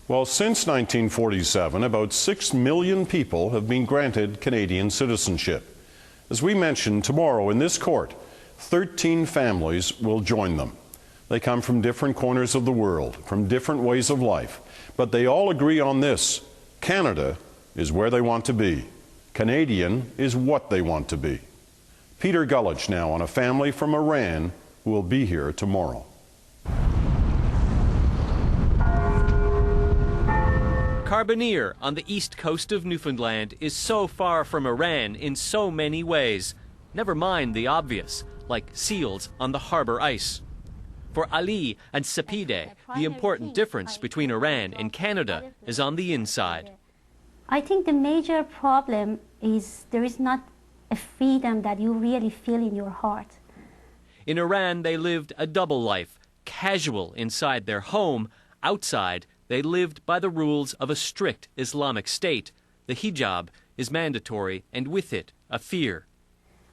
Well, since 1947, about 6 million people have been granted Canadian citizenship. As we mentioned, tomorrow in this court, 13 families will join them. They come from different corners of the world, from different ways of life, but they all agree on this: Canada is where they want to be. Canadian is what they want to be. Peter Gullidge now on a family from Iran who will be here tomorrow. Carbonear on the east coast of Newfoundland is so far from Iran in so many ways. Never mind the obvious, like seals on the harbor ice. For Ali and Sapide, the important difference between Iran and Canada is on the inside. I think the major problem is there is not a freedom that you really feel in your heart. In Iran, they lived a double life, casual inside their home. Outside, they lived by the rules of a strict Islamic state. The hijab is mandatory, and with it, a fear.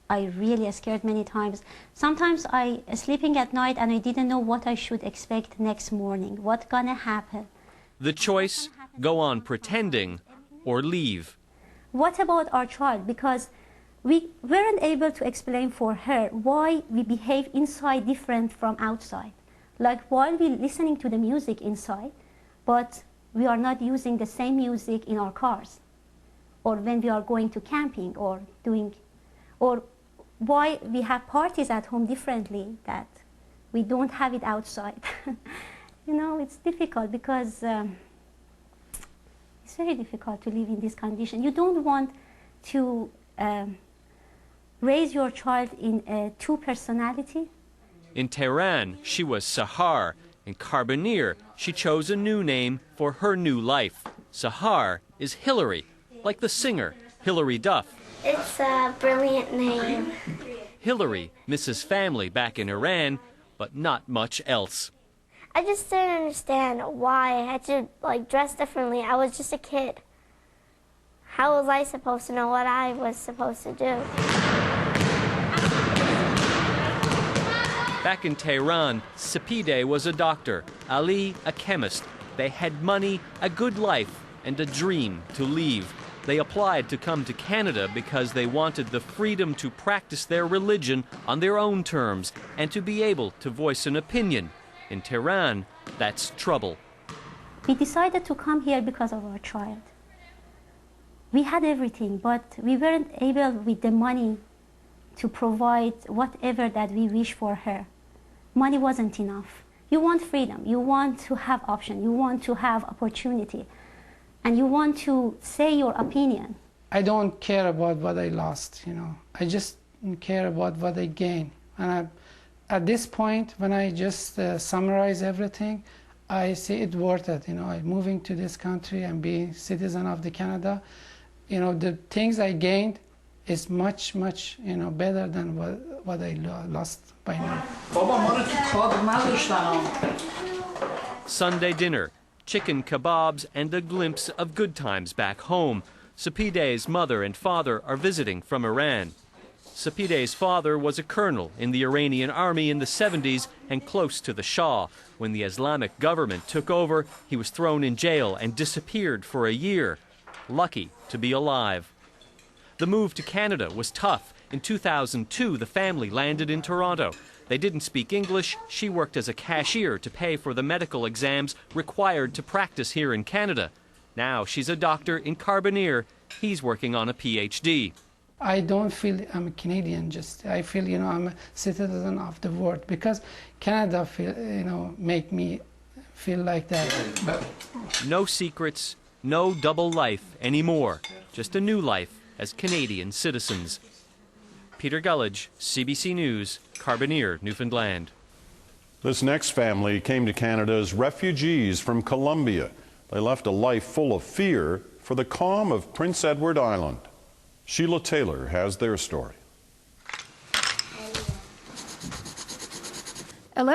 I really scared many times. Sometimes I sleeping at night and I didn't know what I should expect next morning, what's gonna happen. The choice, go on pretending or leave. What about our child? Because we weren't able to explain for her why we behave inside different from outside. Like while we're listening to the music inside, but we are not using the same music in our cars, or when we are going to camping or why we have parties at home differently that we don't have it outside. You know, it's difficult because it's very difficult to live in this condition. You don't want to raise your child in a two personality. In Tehran, she was Sahar. In Carbonear, she chose a new name for her new life. Sahar is Hillary, like the singer Hillary Duff. It's a brilliant name. Hillary misses family back in Iran, but not much else. I just didn't understand why I had to dress differently. I was just a kid. How was I supposed to know what I was supposed to do? Back in Tehran, Sapide was a doctor, Ali a chemist. They had money, a good life, and a dream to leave. They applied to come to Canada because they wanted the freedom to practice their religion on their own terms and to be able to voice an opinion. In Tehran, that's trouble. We decided to come here because of our child. We had everything, but we weren't able with the money to provide whatever that we wish for her. Money wasn't enough. You want freedom, you want to have option, you want to have opportunity, and you want to say your opinion. I don't care about what I lost, you know. I just care about what I gain. And at this point, when I just summarize everything, I see it worth it, you know. Moving to this country and being citizen of the Canada, you know, the things I gained is much, you know, better than what I lost by now. Sunday dinner, chicken kebabs, and a glimpse of good times back home. Sapide's mother and father are visiting from Iran. Sapide's father was a colonel in the Iranian army in the 70s and close to the Shah. When the Islamic government took over, he was thrown in jail and disappeared for a year. Lucky to be alive. The move to Canada was tough. In 2002, the family landed in Toronto. They didn't speak English. She worked as a cashier to pay for the medical exams required to practice here in Canada. Now she's a doctor in Carbonear. He's working on a PhD. I don't feel I'm a Canadian, I feel, you know, I'm a citizen of the world because Canada make me feel like that. No secrets, no double life anymore. Just a new life as Canadian citizens. Peter Gullidge, CBC News, Carbonear, Newfoundland. This next family came to Canada as refugees from Colombia. They left a life full of fear for the calm of Prince Edward Island. Sheila Taylor has their story.